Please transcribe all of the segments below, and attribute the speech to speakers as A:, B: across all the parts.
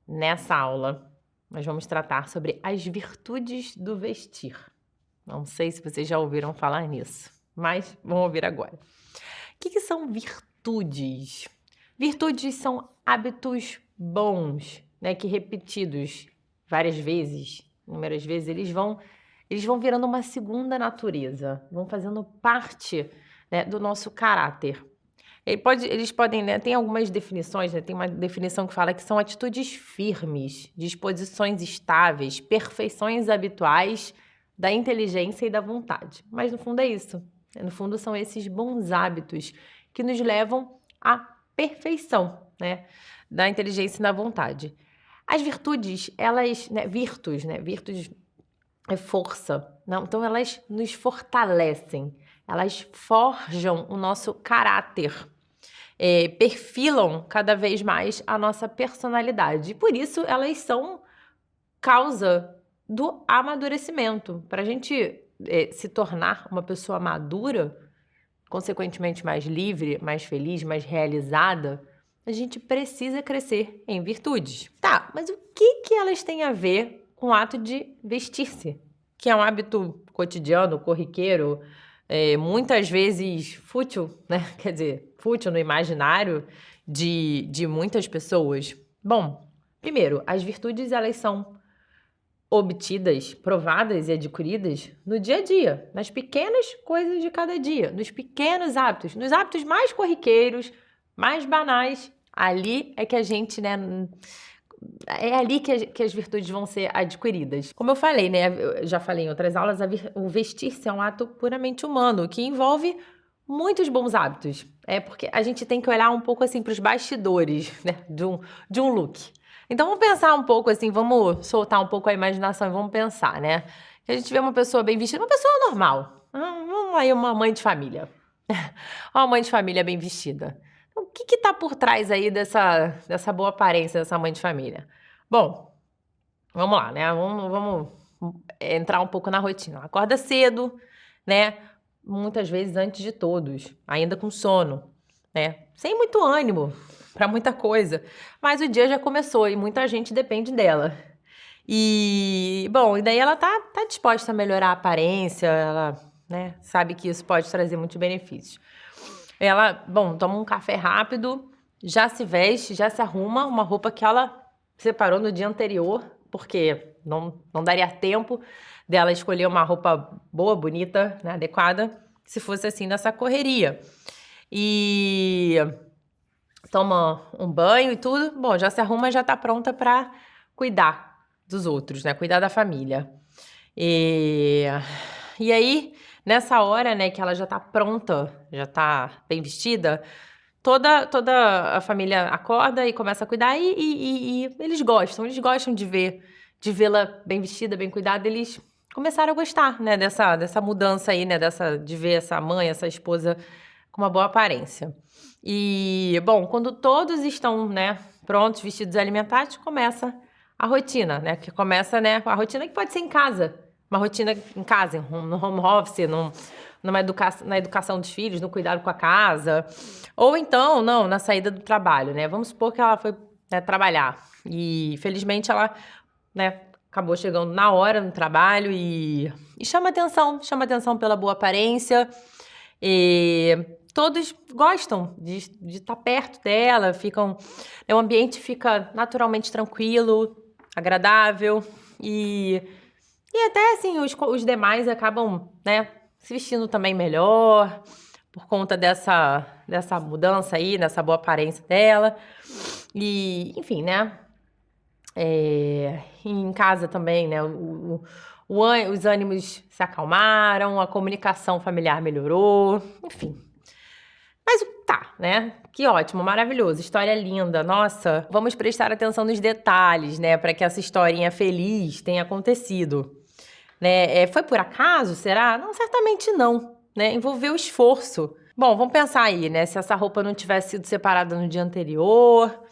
A: Nessa aula, nós vamos tratar sobre as virtudes do vestir. Não sei se vocês já ouviram falar nisso, mas vão ouvir agora. O que são virtudes? Virtudes são hábitos bons, né, que repetidos várias vezes, inúmeras vezes, eles vão virando uma segunda natureza, vão fazendo parte, né, do nosso caráter. Eles podem, né, tem algumas definições, né, tem uma definição que fala que são atitudes firmes, disposições estáveis, perfeições habituais da inteligência e da vontade. Mas no fundo é isso, né? No fundo são esses bons hábitos que nos levam à perfeição, né, da inteligência e da vontade. As virtudes, elas, né, virtus é força, não? Então elas nos fortalecem, elas forjam o nosso caráter, perfilam cada vez mais a nossa personalidade. E por isso elas são causa do amadurecimento. Para a gente se tornar uma pessoa madura, consequentemente mais livre, mais feliz, mais realizada, a gente precisa crescer em virtudes. Tá, mas o que elas têm a ver com o ato de vestir-se? Que é um hábito cotidiano, corriqueiro, muitas vezes fútil, né? Quer dizer, fútil no imaginário de muitas pessoas. Bom, primeiro, as virtudes elas são obtidas, provadas e adquiridas no dia a dia, nas pequenas coisas de cada dia, nos pequenos hábitos, nos hábitos mais corriqueiros, mais banais. Ali é que a gente, né, é ali que as virtudes vão ser adquiridas. Como eu falei, né, eu já falei em outras aulas, o vestir-se é um ato puramente humano, que envolve muitos bons hábitos. É porque a gente tem que olhar um pouco assim para os bastidores, né, de um look. Então vamos pensar um pouco assim, vamos soltar um pouco a imaginação e vamos pensar, né? Que a gente vê uma pessoa bem vestida, uma pessoa normal. Vamos aí, uma mãe de família. Uma mãe de família bem vestida. Então, o que tá por trás aí dessa boa aparência dessa mãe de família? Bom, vamos lá, né? Vamos entrar um pouco na rotina. Ela acorda cedo, né? Muitas vezes antes de todos, ainda com sono, né? Sem muito ânimo para muita coisa. Mas o dia já começou e muita gente depende dela. E, bom, e daí ela tá disposta a melhorar a aparência, ela, né, sabe que isso pode trazer muitos benefícios. Ela, bom, toma um café rápido, já se veste, já se arruma, uma roupa que ela separou no dia anterior, porque não daria tempo dela escolher uma roupa boa, bonita, né, adequada, se fosse assim nessa correria. E toma um banho e tudo, bom, já se arruma, já tá pronta para cuidar dos outros, né, cuidar da família. E, e aí, nessa hora, né, que ela já tá pronta, já tá bem vestida, toda a família acorda e começa a cuidar e eles gostam de vê-la bem vestida, bem cuidada, eles começaram a gostar, né, dessa mudança aí, né, de ver essa mãe, essa esposa com uma boa aparência. E, bom, quando todos estão, né, prontos, vestidos e alimentados, começa a rotina, né, que começa, né, a rotina que pode ser em casa, uma rotina em casa, no home office, na educação dos filhos, no cuidado com a casa, ou então, não, na saída do trabalho, né? Vamos supor que ela foi, né, trabalhar e, felizmente, ela, né, acabou chegando na hora no trabalho e chama atenção pela boa aparência. E todos gostam de estar perto dela, ficam, né, o ambiente fica naturalmente tranquilo, agradável e até assim os demais acabam, né, se vestindo também melhor por conta dessa mudança aí, dessa boa aparência dela. E, enfim, né? Em casa também, né? Os ânimos se acalmaram, a comunicação familiar melhorou, enfim. Mas tá, né? Que ótimo, maravilhoso, história linda, nossa. Vamos prestar atenção nos detalhes, né? Para que essa historinha feliz tenha acontecido. Né? Foi por acaso, será? Não, certamente não, né? Envolveu esforço. Bom, vamos pensar aí, né? Se essa roupa não tivesse sido separada no dia anterior,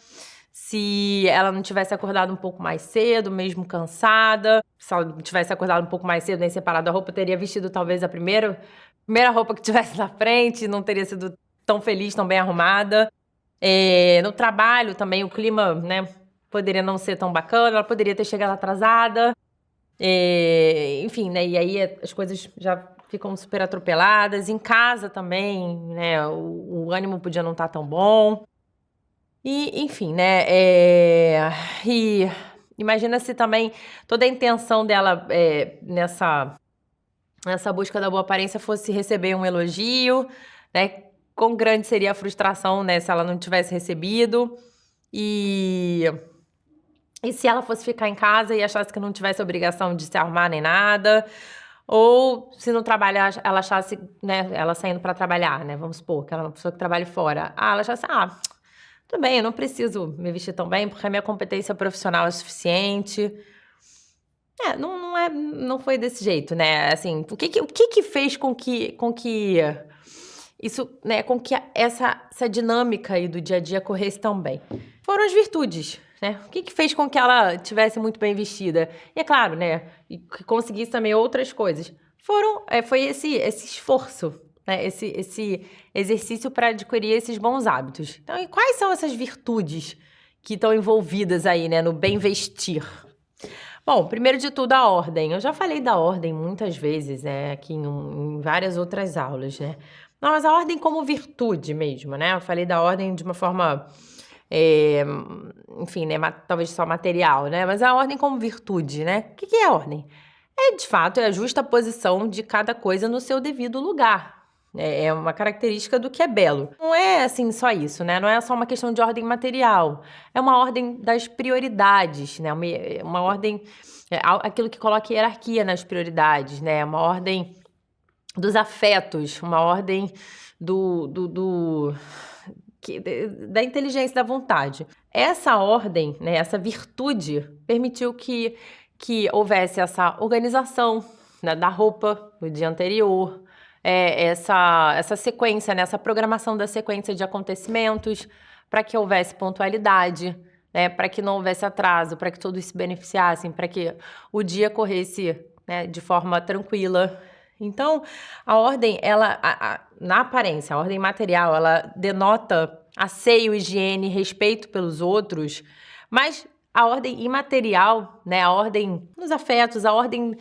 A: se ela não tivesse acordado um pouco mais cedo, mesmo cansada, se ela tivesse acordado um pouco mais cedo, nem separado a roupa, teria vestido talvez a primeira roupa que tivesse na frente, não teria sido tão feliz, tão bem arrumada. No trabalho também, o clima, né? poderia não ser tão bacana, ela poderia ter chegado atrasada, enfim, né? E aí as coisas já ficam super atropeladas. Em casa também, né? O ânimo podia não estar tão bom. E, enfim, né? E imagina se também toda a intenção dela nessa busca da boa aparência fosse receber um elogio, né? Quão grande seria a frustração, né, se ela não tivesse recebido. E se ela fosse ficar em casa e achasse que não tivesse obrigação de se arrumar nem nada, ou se no trabalho ela achasse, né, ela saindo para trabalhar, né, vamos supor que ela é uma pessoa que trabalha fora, ela achasse, tudo bem, eu não preciso me vestir tão bem porque a minha competência profissional é suficiente. Não foi desse jeito, né? Assim, o que fez com que isso, né, com que essa dinâmica aí do dia a dia corresse tão bem? Foram as virtudes, né? O que fez com que ela tivesse muito bem vestida? E é claro, né, e que conseguisse também outras coisas. Foi esse esforço, né? Esse exercício para adquirir esses bons hábitos. Então, e quais são essas virtudes que estão envolvidas aí, né, no bem vestir? Bom, primeiro de tudo, a ordem. Eu já falei da ordem muitas vezes, né, aqui em várias outras aulas, né? Não, mas a ordem como virtude mesmo, né? Eu falei da ordem de uma forma, eh, enfim, né, talvez só material, né? Mas a ordem como virtude, né? O que é a ordem? De fato, é a justa posição de cada coisa no seu devido lugar. É uma característica do que é belo. Não é assim só isso, né? Não é só uma questão de ordem material. É uma ordem das prioridades, né? Uma ordem, aquilo que coloca hierarquia nas prioridades, né? Uma ordem dos afetos, uma ordem da inteligência, da vontade. Essa ordem, né? Essa virtude permitiu que houvesse essa organização, né, da roupa no dia anterior, essa sequência, né, essa programação da sequência de acontecimentos, para que houvesse pontualidade, né, para que não houvesse atraso, para que todos se beneficiassem, para que o dia corresse, né, de forma tranquila. Então, a ordem, na aparência, a ordem material, ela denota asseio, higiene, respeito pelos outros, mas a ordem imaterial, né, a ordem nos afetos, a ordem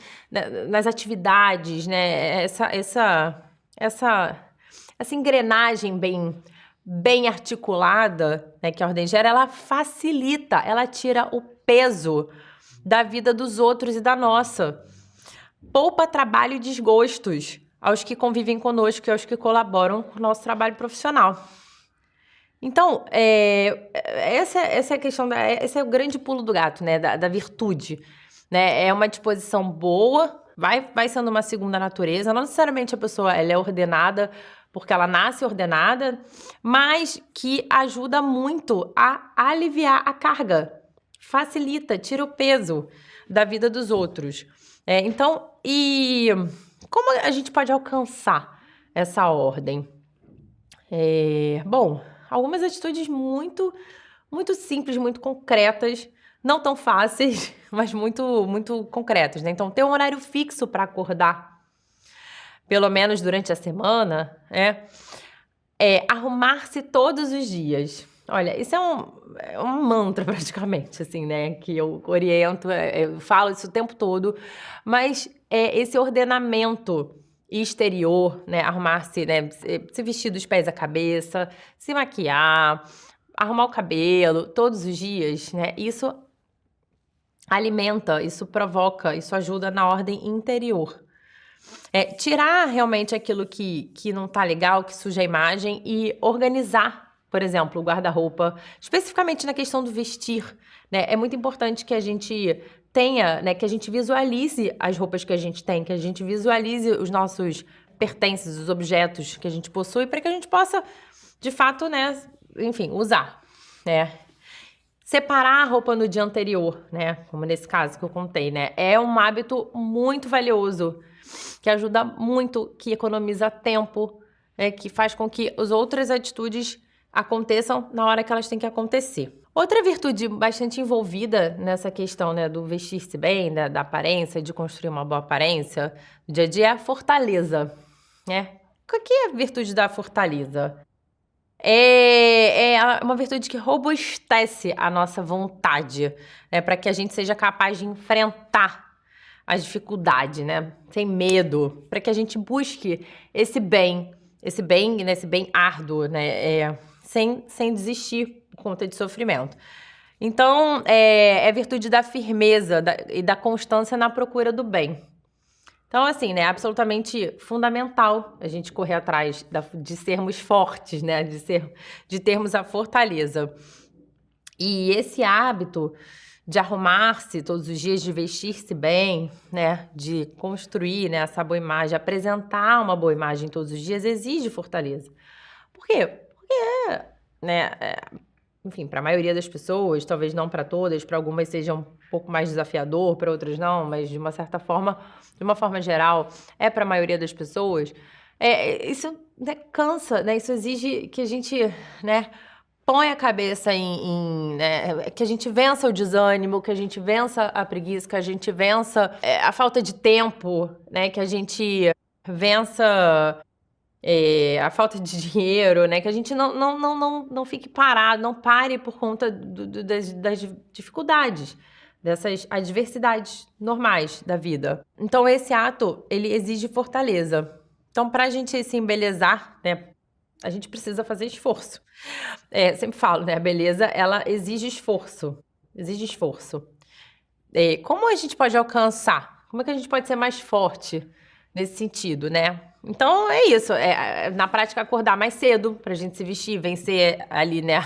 A: nas atividades, né, essa engrenagem bem articulada, né, que a ordem gera, ela facilita, ela tira o peso da vida dos outros e da nossa. Poupa trabalho e desgostos aos que convivem conosco e aos que colaboram com o nosso trabalho profissional. Então, essa é a questão, esse é o grande pulo do gato, né, da virtude, né? É uma disposição boa, vai sendo uma segunda natureza. Não necessariamente a pessoa ela é ordenada porque ela nasce ordenada, mas que ajuda muito a aliviar a carga, facilita, tira o peso da vida dos outros. Então, e como a gente pode alcançar essa ordem? Bom, algumas atitudes muito, muito simples, muito concretas, não tão fáceis, mas muito, muito concretas, né? Então, ter um horário fixo para acordar, pelo menos durante a semana, arrumar-se todos os dias. Olha, isso é um mantra praticamente, assim, né? Que eu oriento, eu falo isso o tempo todo, mas esse ordenamento exterior, né? Arrumar-se, né? Se vestir dos pés à cabeça, se maquiar, arrumar o cabelo todos os dias, né? Isso alimenta, isso provoca, isso ajuda na ordem interior. Tirar realmente aquilo que não tá legal, que suja a imagem e organizar, por exemplo, o guarda-roupa, especificamente na questão do vestir, né? É muito importante que a gente tenha, né, que a gente visualize as roupas que a gente tem, que a gente visualize os nossos pertences, os objetos que a gente possui, para que a gente possa, de fato, né, enfim, usar, né? Separar a roupa no dia anterior, né? Como nesse caso que eu contei, né? É um hábito muito valioso, que ajuda muito, que economiza tempo, né? Que faz com que as outras atitudes aconteçam na hora que elas têm que acontecer. Outra virtude bastante envolvida nessa questão, né, do vestir-se bem, da aparência, de construir uma boa aparência no dia a dia é a fortaleza, né? O que é a virtude da fortaleza? É uma virtude que robustece a nossa vontade, né, para que a gente seja capaz de enfrentar a dificuldade, né, sem medo, para que a gente busque esse bem árduo, né, sem desistir por conta de sofrimento. Então, é virtude da firmeza e da constância na procura do bem. Então, assim, né, é absolutamente fundamental a gente correr atrás de sermos fortes, né, de termos a fortaleza. E esse hábito de arrumar-se todos os dias, de vestir-se bem, né, de construir, né, essa boa imagem, apresentar uma boa imagem todos os dias, exige fortaleza. Por quê? Porque, né, enfim, para a maioria das pessoas, talvez não para todas, para algumas seja um pouco mais desafiador, para outras não, mas de uma certa forma, de uma forma geral, é para a maioria das pessoas. Isso, né, cansa, né? Isso exige que a gente, né, põe a cabeça né, que a gente vença o desânimo, que a gente vença a preguiça, que a gente vença a falta de tempo, né? Que a gente vença a falta de dinheiro, né? Que a gente não fique parado, não pare por conta das dificuldades, dessas adversidades normais da vida. Então, esse ato, ele exige fortaleza. Então, para a gente se embelezar, né? A gente precisa fazer esforço. Sempre falo, né? A beleza, ela exige esforço. Exige esforço. Como a gente pode alcançar? Como é que a gente pode ser mais forte nesse sentido, né? Então é isso, na prática acordar mais cedo pra gente se vestir, vencer ali, né,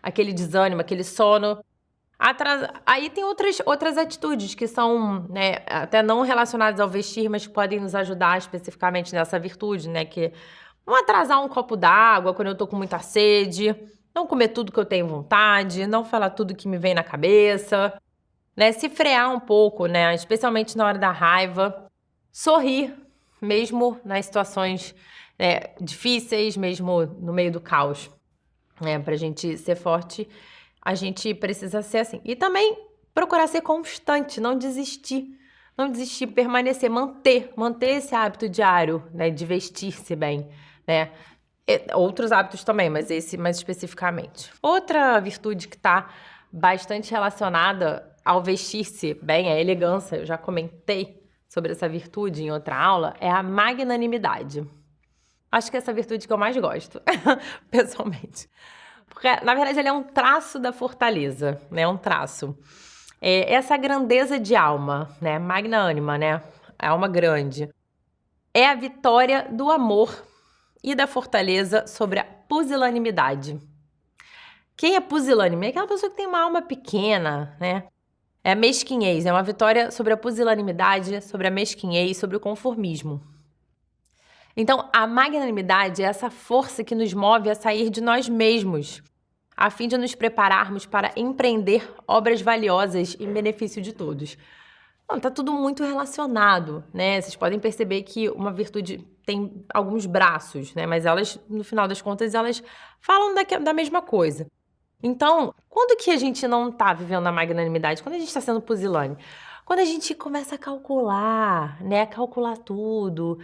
A: aquele desânimo, aquele sono. Aí tem outras atitudes que são, né, até não relacionadas ao vestir, mas que podem nos ajudar especificamente nessa virtude, né, que não atrasar um copo d'água quando eu tô com muita sede, não comer tudo que eu tenho vontade, não falar tudo que me vem na cabeça, né, se frear um pouco, né, especialmente na hora da raiva, sorrir, mesmo nas situações, difíceis, mesmo no meio do caos, né, pra gente ser forte, a gente precisa ser assim. E também procurar ser constante, não desistir, permanecer, manter esse hábito diário, né, de vestir-se bem, né, outros hábitos também, mas esse mais especificamente. Outra virtude que está bastante relacionada ao vestir-se bem, a elegância, eu já comentei sobre essa virtude em outra aula, é a magnanimidade. Acho que é essa virtude que eu mais gosto, pessoalmente. Porque, na verdade, ele é um traço da fortaleza, né? Um traço. Essa grandeza de alma, né? Magna anima, né? A alma grande. É a vitória do amor e da fortaleza sobre a pusilanimidade. Quem é pusilânime? É aquela pessoa que tem uma alma pequena, né? É a mesquinhez, é uma vitória sobre a pusilanimidade, sobre a mesquinhez, sobre o conformismo. Então, a magnanimidade é essa força que nos move a sair de nós mesmos, a fim de nos prepararmos para empreender obras valiosas em benefício de todos. Bom, tá tudo muito relacionado, né? Vocês podem perceber que uma virtude tem alguns braços, né? Mas elas, no final das contas, elas falam da mesma coisa. Então, quando que a gente não tá vivendo a magnanimidade? Quando a gente tá sendo pusilânime? Quando a gente começa a calcular, né? Calcular tudo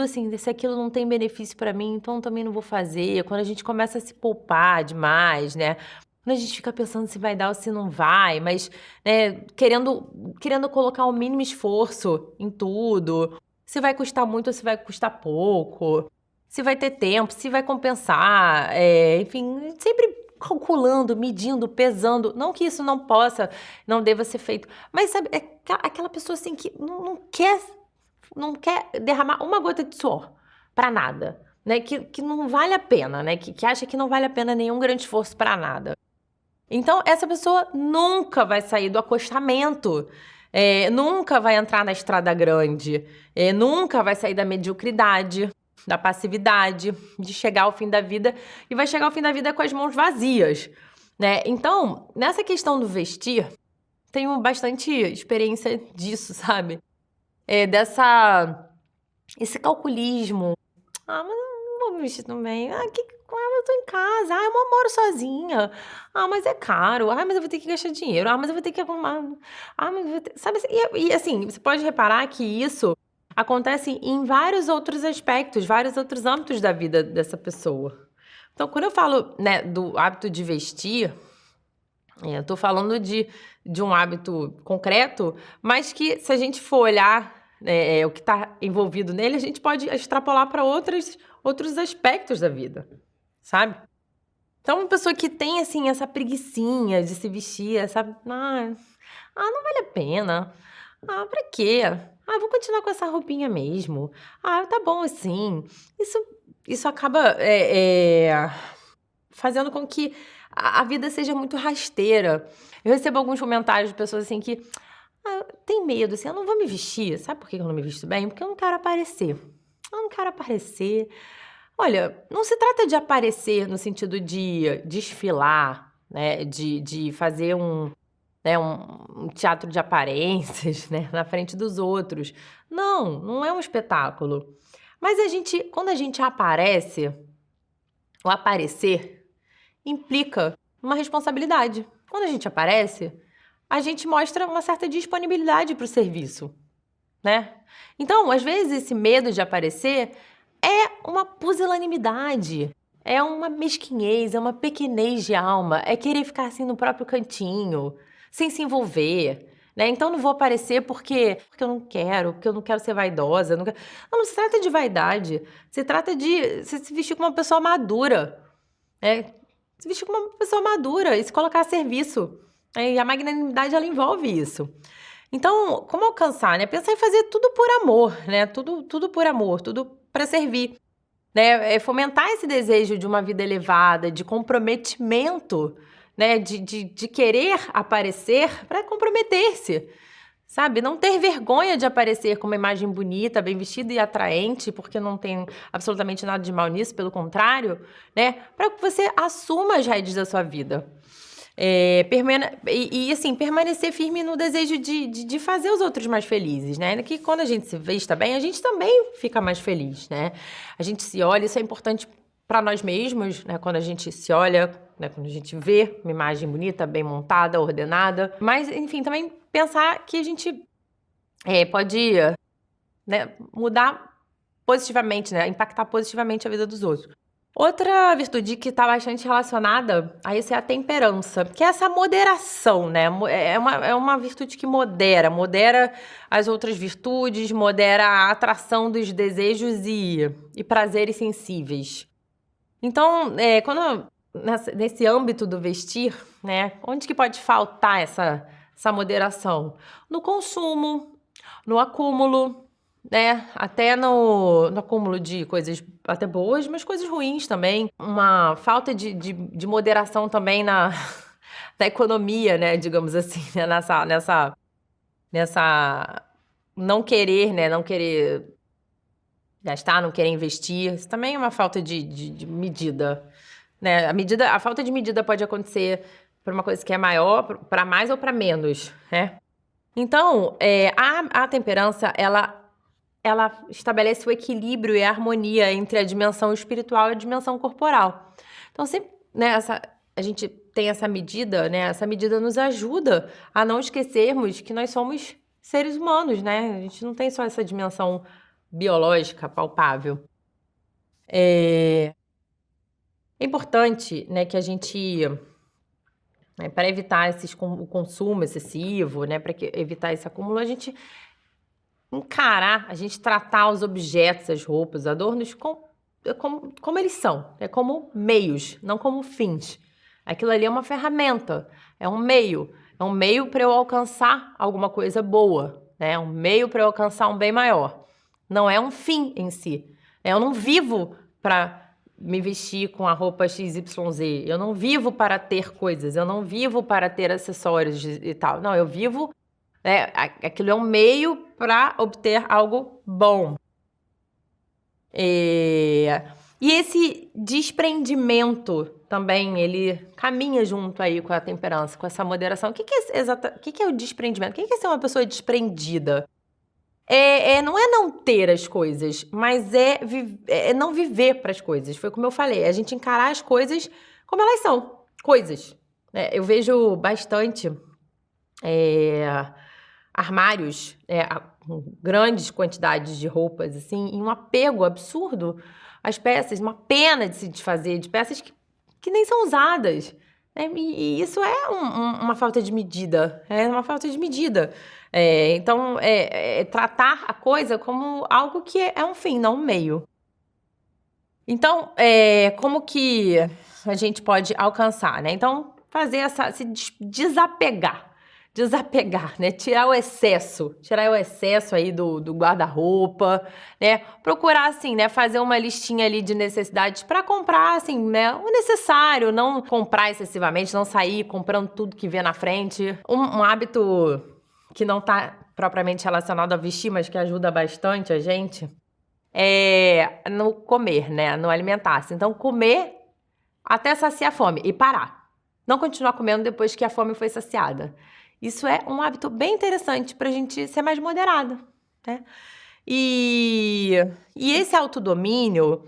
A: assim, se aquilo não tem benefício pra mim, então também não vou fazer. Quando a gente começa a se poupar demais, né? Quando a gente fica pensando se vai dar ou se não vai, mas, né, querendo colocar o mínimo esforço em tudo, se vai custar muito ou se vai custar pouco, se vai ter tempo, se vai compensar, enfim, sempre calculando, medindo, pesando. Não que isso não deva ser feito, mas sabe, é aquela pessoa assim que não quer derramar uma gota de suor pra nada, né? Que não vale a pena, né? Que acha que não vale a pena nenhum grande esforço pra nada. Então, essa pessoa nunca vai sair do acostamento, nunca vai entrar na estrada grande, nunca vai sair da mediocridade, da passividade, de chegar ao fim da vida, e vai chegar ao fim da vida com as mãos vazias, né? Então, nessa questão do vestir, tenho bastante experiência disso, sabe? Esse calculismo. Ah, mas eu não vou me vestir tão bem. Eu tô em casa. Ah, eu moro sozinha. Ah, mas é caro. Ah, mas eu vou ter que gastar dinheiro. Ah, mas eu vou ter que arrumar. Ah, mas eu vou ter... Sabe assim? E assim, você pode reparar que isso acontece em vários outros aspectos, vários outros âmbitos da vida dessa pessoa. Então, quando eu falo, né, do hábito de vestir, eu tô falando de um hábito concreto, mas que se a gente for olhar, o que está envolvido nele, a gente pode extrapolar para outros aspectos da vida, sabe? Então, uma pessoa que tem, assim, essa preguicinha de se vestir, sabe? Não vale a pena. Pra quê? Vou continuar com essa roupinha mesmo. Tá bom assim. Isso, isso acaba fazendo com que a vida seja muito rasteira. Eu recebo alguns comentários de pessoas assim que tem medo, assim, eu não vou me vestir. Sabe por que eu não me visto bem? Porque eu não quero aparecer. Eu não quero aparecer. Olha, não se trata de aparecer no sentido de desfilar, né? De fazer um teatro de aparências, né? Na frente dos outros. Não, não é um espetáculo. Mas quando a gente aparece, o aparecer implica uma responsabilidade. Quando a gente aparece, a gente mostra uma certa disponibilidade para o serviço, né? Então, às vezes, esse medo de aparecer é uma pusilanimidade, é uma mesquinhez, é uma pequenez de alma, é querer ficar assim no próprio cantinho, sem se envolver, né? Então, não vou aparecer porque eu não quero ser vaidosa. Não se trata de vaidade, se trata de se vestir como uma pessoa madura, né? Se vestir como uma pessoa madura e se colocar a serviço. E a magnanimidade, ela envolve isso. Então, como alcançar, né? Pensar em fazer tudo por amor, né? Tudo por amor, tudo para servir, né? Fomentar esse desejo de uma vida elevada, de comprometimento, né? De querer aparecer para comprometer-se, sabe? Não ter vergonha de aparecer com uma imagem bonita, bem vestida e atraente, porque não tem absolutamente nada de mal nisso, pelo contrário, né? Para que você assuma as raízes da sua vida. Assim, permanecer firme no desejo de fazer os outros mais felizes, né? Que quando a gente se vesta bem, a gente também fica mais feliz, né? A gente se olha, isso é importante para nós mesmos, né? Quando a gente se olha, né? Quando a gente vê uma imagem bonita, bem montada, ordenada. Mas, enfim, também pensar que a gente pode, né, mudar positivamente, né? Impactar positivamente a vida dos outros. Outra virtude que está bastante relacionada a isso é a temperança, que é essa moderação, né? É uma virtude que modera as outras virtudes, modera a atração dos desejos e prazeres sensíveis. Então, nesse âmbito do vestir, né? Onde que pode faltar essa moderação? No consumo, no acúmulo, né? Até no acúmulo de coisas até boas, mas coisas ruins também. Uma falta de moderação também na economia, né? Digamos assim, né? Nessa não querer, né? Não querer gastar, não querer investir. Isso também é uma falta de medida, né? A falta de medida pode acontecer por uma coisa que é maior, para mais ou para menos, né? Então, a temperança, ela estabelece o equilíbrio e a harmonia entre a dimensão espiritual e a dimensão corporal. Então, sempre, né, a gente tem essa medida, né? Essa medida nos ajuda a não esquecermos que nós somos seres humanos, né? A gente não tem só essa dimensão biológica, palpável. É importante, né, que a gente, né, para evitar o consumo excessivo, né, para evitar esse acúmulo, a gente a gente tratar os objetos, as roupas, adornos como eles são, como meios, não como fins. Aquilo ali é uma ferramenta, é um meio para eu alcançar alguma coisa boa, né? É um meio para eu alcançar um bem maior. Não é um fim em si. Eu não vivo para me vestir com a roupa XYZ. Eu não vivo para ter coisas. Eu não vivo para ter acessórios e tal. Não, eu vivo, aquilo é um meio para obter algo bom. E esse desprendimento também, ele caminha junto aí com a temperança, com essa moderação. O que é o desprendimento? O que é ser uma pessoa desprendida? Não é não ter as coisas, mas é não viver para as coisas. Foi como eu falei, a gente encarar as coisas como elas são, coisas. Eu vejo bastante armários, com grandes quantidades de roupas, assim, e um apego absurdo as peças, uma pena de se desfazer, de peças que nem são usadas, né? E isso é uma falta de medida, é uma falta de medida. Então, tratar a coisa como algo que é um fim, não um meio. Então, como que a gente pode alcançar, né? Então, se desapegar, né? Tirar o excesso aí do guarda-roupa, né? Procurar, assim, né? Fazer uma listinha ali de necessidades para comprar, assim, né? O necessário, não comprar excessivamente, não sair comprando tudo que vê na frente. Um hábito que não tá propriamente relacionado a vestir, mas que ajuda bastante a gente, no comer, né? No alimentar-se. Então, comer até saciar a fome e parar. Não continuar comendo depois que a fome foi saciada. Isso é um hábito bem interessante para a gente ser mais moderada, né? E esse autodomínio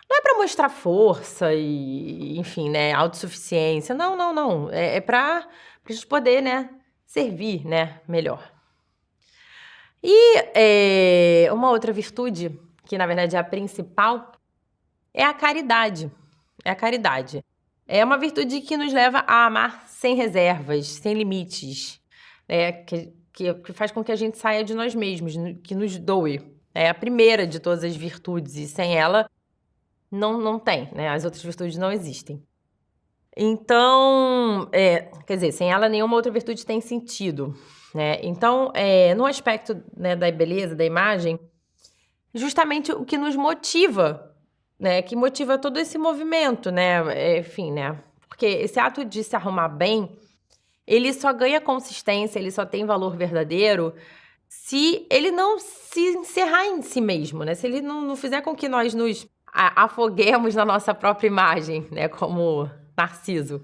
A: não é para mostrar força e, enfim, né, autossuficiência. Não, não, não. É para a gente poder, né, servir, né, melhor. E uma outra virtude, que na verdade é a principal, é a caridade. É a caridade. É uma virtude que nos leva a amar sem reservas, sem limites, que faz com que a gente saia de nós mesmos, que nos doe. É a primeira de todas as virtudes, e sem ela não tem, né? As outras virtudes não existem. Então, quer dizer, sem ela nenhuma outra virtude tem sentido, né? Então, no aspecto, né, da beleza, da imagem, justamente o que nos motiva, né? Que motiva todo esse movimento, né? Enfim, né? Porque esse ato de se arrumar bem, ele só ganha consistência, ele só tem valor verdadeiro se ele não se encerrar em si mesmo, né? Se ele não fizer com que nós nos afoguemos na nossa própria imagem, né? Como Narciso.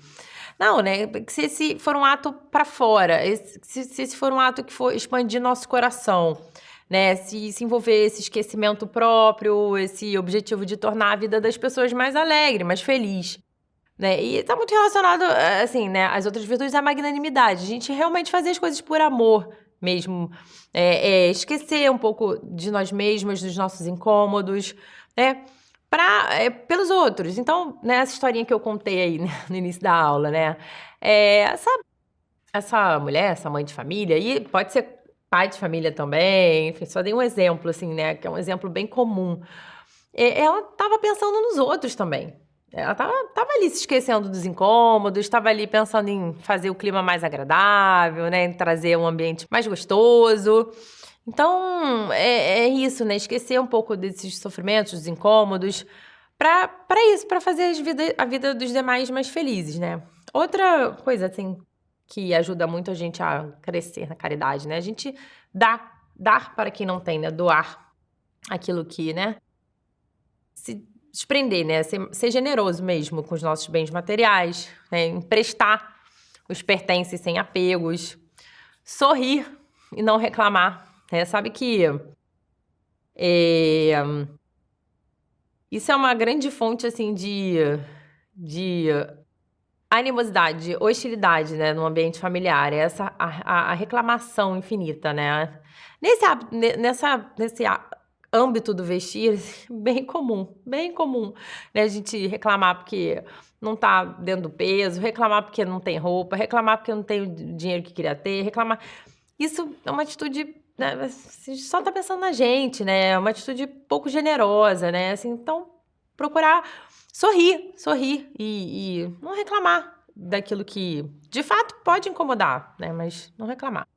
A: Não, né? Se esse for um ato para fora, se esse for um ato que for expandir nosso coração, né? Se envolver esse esquecimento próprio, esse objetivo de tornar a vida das pessoas mais alegre, mais feliz, né? E tá muito relacionado, assim, né? As outras virtudes à magnanimidade. A gente realmente fazer as coisas por amor mesmo. Esquecer um pouco de nós mesmos, dos nossos incômodos, né? Pelos outros. Então, né, essa historinha que eu contei aí, né, no início da aula, né? Essa mulher, essa mãe de família, e pode ser pai de família também, enfim, só dei um exemplo, assim, né, que é um exemplo bem comum. Ela estava pensando nos outros também. Ela tava ali se esquecendo dos incômodos, estava ali pensando em fazer o clima mais agradável, né, em trazer um ambiente mais gostoso. Então, é isso, né, esquecer um pouco desses sofrimentos, dos incômodos, para isso, para fazer a vida dos demais mais felizes, né. Outra coisa, assim, que ajuda muito a gente a crescer na caridade, né, a gente dar para quem não tem, né, doar aquilo que, né, se desprender, né, ser generoso mesmo com os nossos bens materiais, né, emprestar os pertences sem apegos, sorrir e não reclamar, né, sabe que isso é uma grande fonte, assim, de animosidade, hostilidade, né, no ambiente familiar, essa a reclamação infinita, né. Nesse âmbito do vestir, bem comum, né, a gente reclamar porque não tá dentro do peso, reclamar porque não tem roupa, reclamar porque não tem o dinheiro que queria ter, reclamar. Isso é uma atitude, né, a gente só tá pensando na gente, né, é uma atitude pouco generosa, né, assim, então procurar sorrir e não reclamar daquilo que de fato pode incomodar, né, mas não reclamar.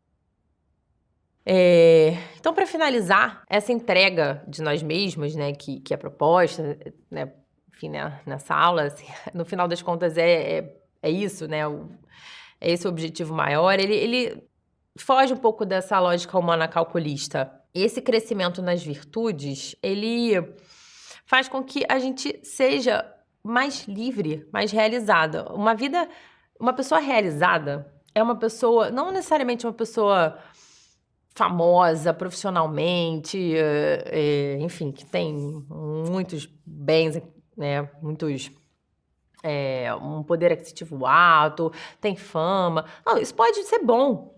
A: Então, para finalizar, essa entrega de nós mesmos, né, que é proposta, né, enfim, né, nessa aula, assim, no final das contas é isso, né, é esse o objetivo maior, ele foge um pouco dessa lógica humana calculista. Esse crescimento nas virtudes, ele faz com que a gente seja mais livre, mais realizada. Uma pessoa realizada é uma pessoa, não necessariamente uma pessoa famosa profissionalmente, enfim, que tem muitos bens, né, um poder aquisitivo alto, tem fama. Não, isso pode ser bom,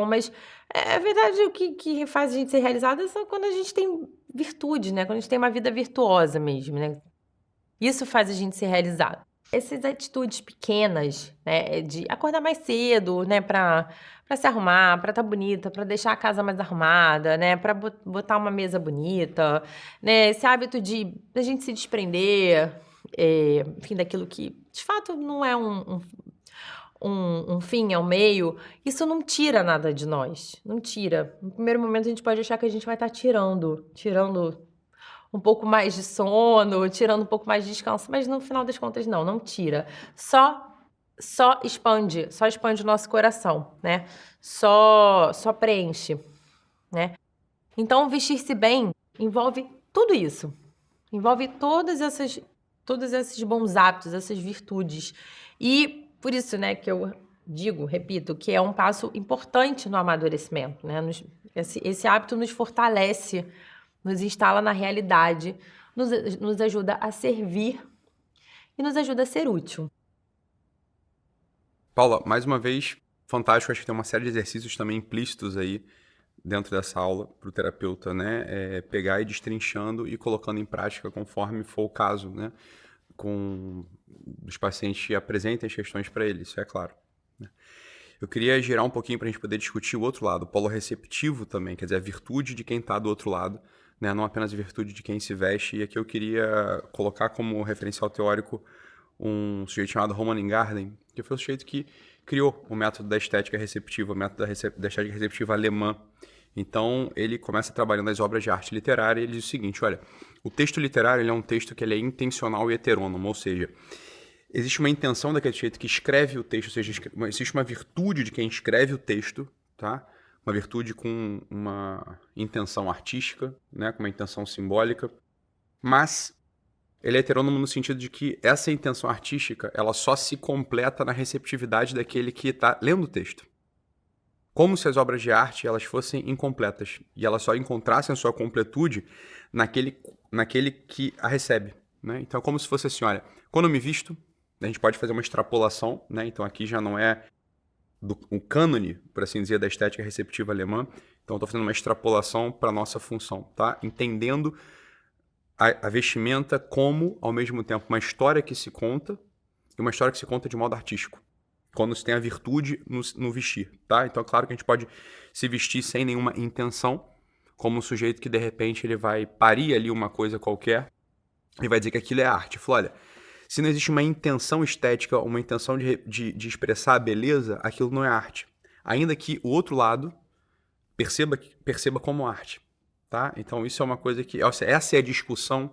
A: mas é verdade, o que faz a gente ser realizada é só quando a gente tem virtude, né? Quando a gente tem uma vida virtuosa mesmo, né? Isso faz a gente ser realizado. Essas atitudes pequenas, né, de acordar mais cedo, né, para se arrumar, para estar bonita, para deixar a casa mais arrumada, né, para botar uma mesa bonita, né, esse hábito de da gente se desprender, enfim, daquilo que de fato não é um fim, é um meio, isso não tira nada de nós, não tira. No primeiro momento a gente pode achar que a gente vai estar tirando um pouco mais de sono, tirando um pouco mais de descanso, mas no final das contas não tira. Só expande o nosso coração, né? Só preenche, né? Então vestir-se bem envolve tudo isso. Envolve todos esses bons hábitos, essas virtudes. E por isso, né, que eu digo, repito, que é um passo importante no amadurecimento, né? Esse hábito nos fortalece, nos instala na realidade, nos ajuda a servir e nos ajuda a ser útil.
B: Paula, mais uma vez, fantástico. Acho que tem uma série de exercícios também implícitos aí dentro dessa aula para o terapeuta, né? Pegar e destrinchando e colocando em prática conforme for o caso, né? Com os pacientes que apresentem as questões para ele, isso é claro. Né? Eu queria girar um pouquinho para a gente poder discutir o outro lado, o polo receptivo também, quer dizer, a virtude de quem está do outro lado, né? Não apenas a virtude de quem se veste. E aqui eu queria colocar como referencial teórico um sujeito chamado Roman Ingarden, que foi o sujeito que criou o método da estética receptiva, o método da estética receptiva alemã. Então, ele começa trabalhando as obras de arte literária e ele diz o seguinte, olha, o texto literário ele é um texto que ele é intencional e heterônomo, ou seja, existe uma intenção daquele sujeito que escreve o texto, ou seja, existe uma virtude de quem escreve o texto, tá? Uma virtude com uma intenção artística, né? Com uma intenção simbólica, mas ele é heterônomo no sentido de que essa intenção artística ela só se completa na receptividade daquele que está lendo o texto. Como se as obras de arte elas fossem incompletas e elas só encontrassem a sua completude naquele que a recebe. Né? Então, como se fosse assim, olha, quando eu me visto, a gente pode fazer uma extrapolação, né? Então aqui já não é o cânone, por assim dizer, da estética receptiva alemã. Então, estou fazendo uma extrapolação para a nossa função, tá? Entendendo a vestimenta como, ao mesmo tempo, uma história que se conta e uma história que se conta de modo artístico. Quando se tem a virtude no vestir, tá? Então, é claro que a gente pode se vestir sem nenhuma intenção, como um sujeito que, de repente, ele vai parir ali uma coisa qualquer e vai dizer que aquilo é arte. Fala, olha, se não existe uma intenção estética, uma intenção de expressar a beleza, aquilo não é arte. Ainda que o outro lado perceba como arte. Tá? Então isso é uma coisa que... Essa é a discussão,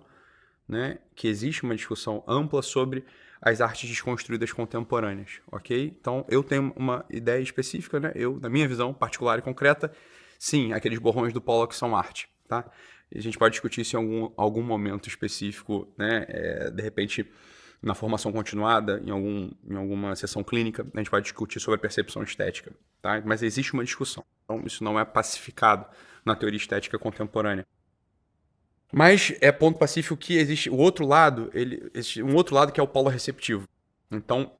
B: né? Que existe uma discussão ampla sobre as artes desconstruídas contemporâneas, ok? Então eu tenho uma ideia específica, né? Eu, na minha visão particular e concreta, sim, aqueles borrões do Pollock são arte, tá? E a gente pode discutir isso em algum momento específico, né? De repente, na formação continuada, em alguma sessão clínica, a gente pode discutir sobre a percepção estética, tá? Mas existe uma discussão. Então isso não é pacificado na teoria estética contemporânea. Mas é ponto pacífico que existe o outro lado, existe um outro lado que é o polo receptivo. Então,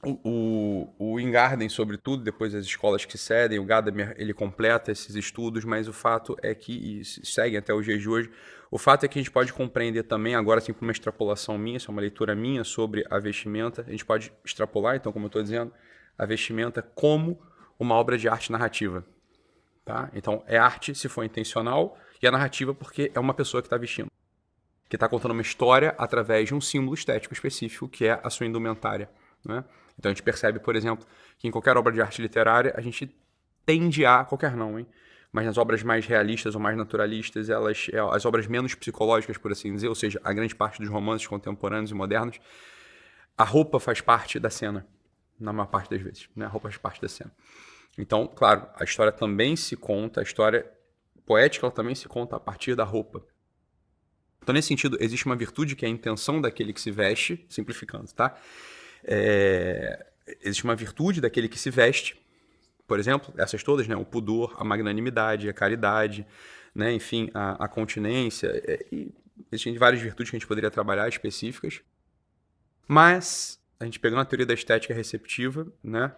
B: o Ingarden, sobretudo, depois das escolas que cedem, o Gadamer, ele completa esses estudos, mas o fato é que, e seguem até os dias de hoje, o fato é que a gente pode compreender também, agora assim, por uma extrapolação minha, isso é uma leitura minha sobre a vestimenta, a gente pode extrapolar, então, como eu estou dizendo, a vestimenta como uma obra de arte narrativa. Tá? Então, é arte se for intencional e é narrativa porque é uma pessoa que está vestindo, que está contando uma história através de um símbolo estético específico, que é a sua indumentária. Né? Então, a gente percebe, por exemplo, que em qualquer obra de arte literária, a gente tende a, qualquer não, hein? Mas nas obras mais realistas ou mais naturalistas, as obras menos psicológicas, por assim dizer, ou seja, a grande parte dos romances contemporâneos e modernos, a roupa faz parte da cena, na maior parte das vezes. Né? A roupa faz parte da cena. Então, claro, a história também se conta, a história poética ela também se conta a partir da roupa. Então, nesse sentido, existe uma virtude que é a intenção daquele que se veste, simplificando, tá? Existe uma virtude daquele que se veste, por exemplo, essas todas, né? O pudor, a magnanimidade, a caridade, né? Enfim, a continência. E existem várias virtudes que a gente poderia trabalhar específicas. Mas, a gente pegando a teoria da estética receptiva, né?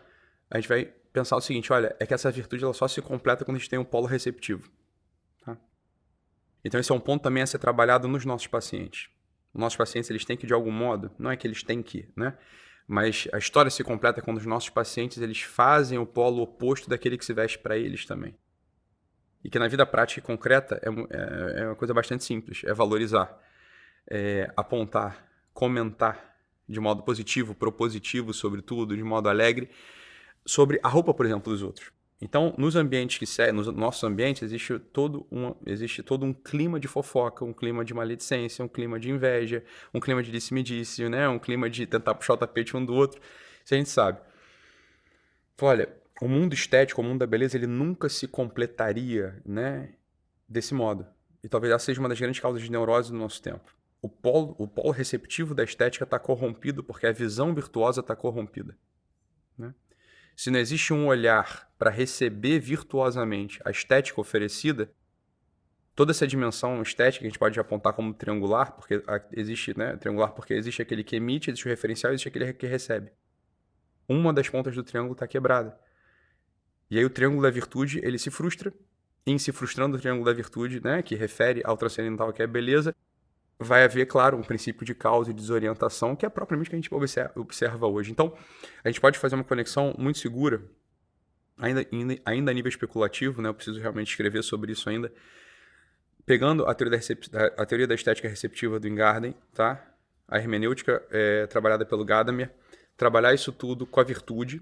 B: A gente vai pensar o seguinte, olha, é que essa virtude ela só se completa quando a gente tem um polo receptivo. Tá? Então esse é um ponto também a ser trabalhado nos nossos pacientes. Os nossos pacientes, eles têm que, de algum modo, não é que eles têm que, né? Mas a história se completa quando os nossos pacientes, eles fazem o polo oposto daquele que se veste para eles também. E que na vida prática e concreta é uma coisa bastante simples, é valorizar, é apontar, comentar de modo positivo, propositivo sobre tudo, de modo alegre, sobre a roupa, por exemplo, dos outros. Então, nos ambientes que seguem, nos nossos ambientes, existe todo um clima de fofoca, um clima de maledicência, um clima de inveja, um clima de disse-me-disse, né? Um clima de tentar puxar o tapete um do outro. Isso a gente sabe. Olha, o mundo estético, o mundo da beleza, ele nunca se completaria, né, desse modo. E talvez essa seja uma das grandes causas de neurose do nosso tempo. O polo receptivo da estética está corrompido porque a visão virtuosa está corrompida, né? Se não existe um olhar para receber virtuosamente a estética oferecida, toda essa dimensão estética que a gente pode apontar como triangular, porque existe, né, triangular porque existe aquele que emite, existe o referencial, existe aquele que recebe. Uma das pontas do triângulo está quebrada. E aí o triângulo da virtude, ele se frustra. Em se frustrando o triângulo da virtude, né, que refere ao transcendental, que é a beleza, vai haver, claro, um princípio de causa e desorientação, que é propriamente o que a gente observa hoje. Então, a gente pode fazer uma conexão muito segura, ainda a nível especulativo, né? Eu preciso realmente escrever sobre isso ainda, pegando a teoria da estética receptiva do Ingarden, tá? A hermenêutica trabalhada pelo Gadamer, trabalhar isso tudo com a virtude,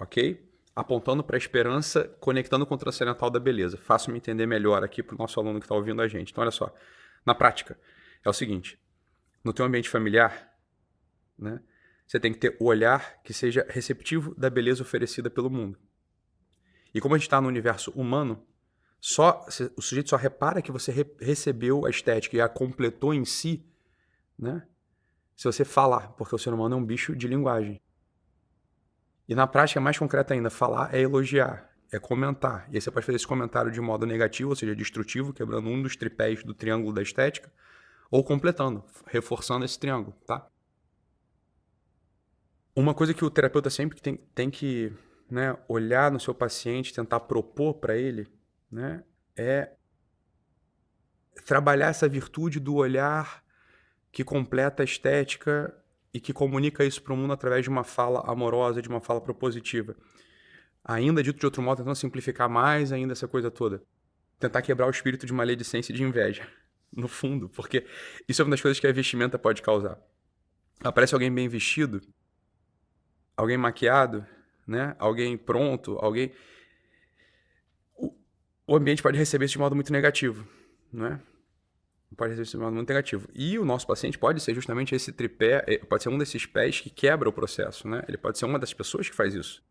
B: ok? Apontando para a esperança, conectando com o transcendental da beleza. Faço-me entender melhor aqui para o nosso aluno que está ouvindo a gente. Então, olha só. Na prática, é o seguinte, no teu ambiente familiar, né, você tem que ter o olhar que seja receptivo da beleza oferecida pelo mundo. E como a gente está no universo humano, o sujeito só repara que você recebeu a estética e a completou em si, né, se você falar, porque o ser humano é um bicho de linguagem. E na prática, mais concreta ainda, falar é elogiar, é comentar. E aí você pode fazer esse comentário de modo negativo, ou seja, destrutivo, quebrando um dos tripés do triângulo da estética, ou completando, reforçando esse triângulo, tá? Uma coisa que o terapeuta sempre tem que, né, olhar no seu paciente, tentar propor para ele, né, é trabalhar essa virtude do olhar que completa a estética e que comunica isso para o mundo através de uma fala amorosa, de uma fala propositiva. Ainda dito de outro modo, tentando simplificar mais ainda essa coisa toda. Tentar quebrar o espírito de maledicência e de inveja, no fundo, porque isso é uma das coisas que a vestimenta pode causar. Aparece alguém bem vestido, alguém maquiado, né? Alguém pronto, alguém... O ambiente pode receber isso de modo muito negativo, né? Pode ser de modo muito negativo. E o nosso paciente pode ser justamente esse tripé, pode ser um desses pés que quebra o processo, né? Ele pode ser uma das pessoas que faz isso.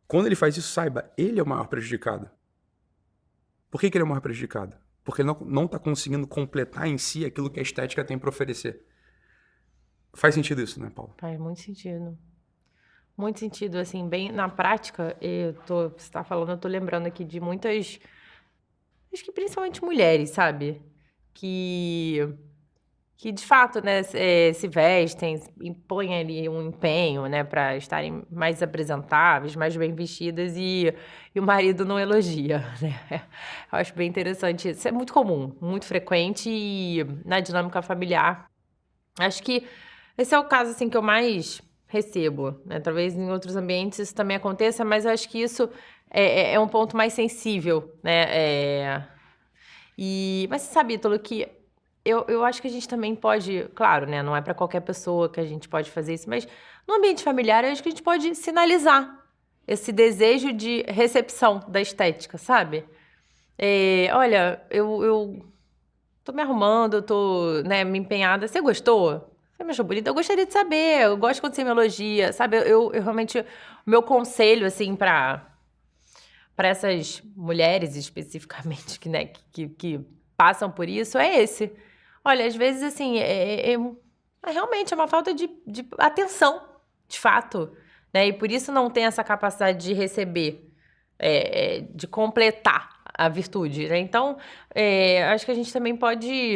B: Quando ele faz isso, saiba, ele é o maior prejudicado. Por que ele é o maior prejudicado? Porque ele não está conseguindo completar em si aquilo que a estética tem para oferecer. Faz sentido isso, né, Paulo?
A: Faz muito sentido. Muito sentido, assim, bem na prática, você está falando, eu tô lembrando aqui de muitas, acho que principalmente mulheres, sabe? Que de fato, né, se vestem, impõem ali um empenho, né, para estarem mais apresentáveis, mais bem vestidas e o marido não elogia, né? Eu acho bem interessante. Isso é muito comum, muito frequente e na dinâmica familiar. Acho que esse é o caso assim que eu mais recebo, né? Talvez em outros ambientes isso também aconteça, mas eu acho que isso é um ponto mais sensível, né? Mas você sabe, Ítalo, que eu acho que a gente também pode, claro, né, não é para qualquer pessoa que a gente pode fazer isso, mas no ambiente familiar eu acho que a gente pode sinalizar esse desejo de recepção da estética, sabe? Olha, eu tô me arrumando, eu tô, né, me empenhada. Você gostou? Você me achou bonita? Eu gostaria de saber. Eu gosto quando você me elogia, sabe? Eu realmente, o meu conselho, assim, para essas mulheres especificamente que, né, que passam por isso é esse. Olha, às vezes, assim, realmente é uma falta de atenção, de fato, né? E por isso não tem essa capacidade de receber, de completar a virtude, né? Então, acho que a gente também pode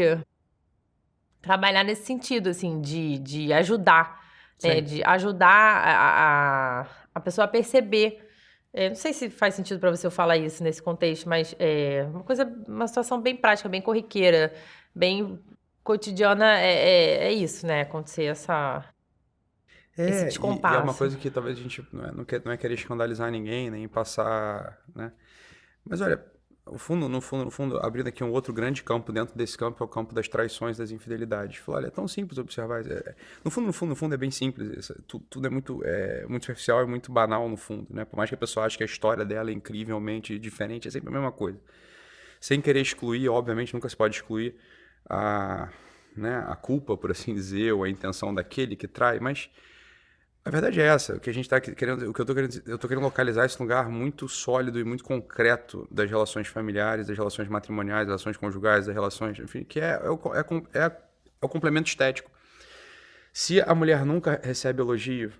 A: trabalhar nesse sentido, assim, de ajudar, né?
B: Sim.
A: De ajudar a pessoa a perceber, Não sei se faz sentido para você eu falar isso nesse contexto, mas uma situação bem prática, bem corriqueira, bem cotidiana, é isso, né? Acontecer esse
B: E é uma
A: descompasso.
B: coisa que talvez a gente não é querer escandalizar ninguém, nem passar, né? Mas olha, no fundo, abrindo aqui um outro grande campo dentro desse campo, é o campo das traições, das infidelidades. Falar, olha, é tão simples observar. No fundo, é bem simples. Tudo muito superficial, é muito banal no fundo, né? Por mais que a pessoa ache que a história dela é incrivelmente diferente, é sempre a mesma coisa. Sem querer excluir, obviamente, nunca se pode excluir a, né, a culpa, por assim dizer, ou a intenção daquele que trai, mas a verdade é essa, o que a gente está querendo, o que eu tô querendo localizar esse lugar muito sólido e muito concreto das relações familiares, das relações matrimoniais, das relações conjugais, das relações, enfim, que é o complemento estético. Se a mulher nunca recebe elogio,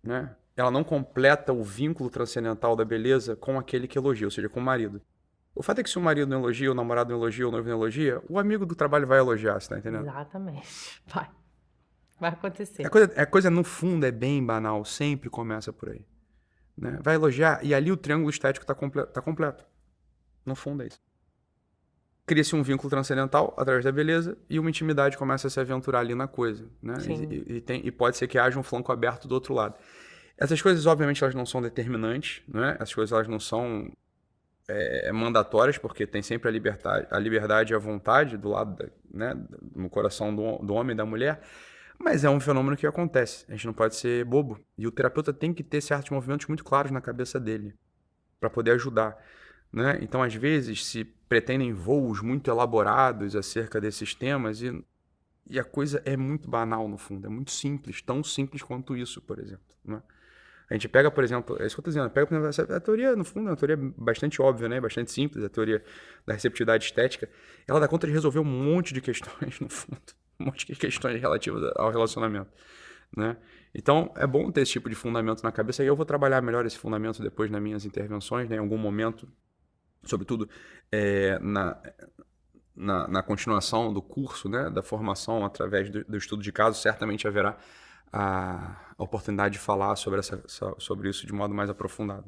B: né, ela não completa o vínculo transcendental da beleza com aquele que elogia, ou seja, com o marido. O fato é que se o marido não elogia, o namorado não elogia, o noivo não elogia, o amigo do trabalho vai elogiar, você tá entendendo?
A: Exatamente. Vai acontecer.
B: A coisa no fundo é bem banal, sempre começa por aí. Né? Vai elogiar e ali o triângulo estético tá completo. No fundo é isso. Cria-se um vínculo transcendental através da beleza e uma intimidade começa a se aventurar ali na coisa. Né?
A: Sim.
B: E pode ser que haja um flanco aberto do outro lado. Essas coisas, obviamente, elas não são determinantes, né? Essas coisas elas não são mandatórias, porque tem sempre a liberdade e a vontade do lado, né? No coração do homem e da mulher. Mas é um fenômeno que acontece. A gente não pode ser bobo. E o terapeuta tem que ter certos movimentos muito claros na cabeça dele para poder ajudar. Né? Então, às vezes, se pretendem voos muito elaborados acerca desses temas e a coisa é muito banal no fundo, é muito simples, tão simples quanto isso, por exemplo. Né? A gente pega, por exemplo, é isso que eu estou dizendo, pega, por exemplo, a teoria, no fundo, é uma teoria bastante óbvia, né? Bastante simples, a teoria da receptividade estética. Ela dá conta de resolver um monte de questões, no fundo, um monte de questões relativas ao relacionamento. Né? Então, é bom ter esse tipo de fundamento na cabeça, e eu vou trabalhar melhor esse fundamento depois nas minhas intervenções, né? Em algum momento, sobretudo na continuação do curso, né? Da formação através do estudo de caso, certamente haverá a oportunidade de falar sobre isso de modo mais aprofundado.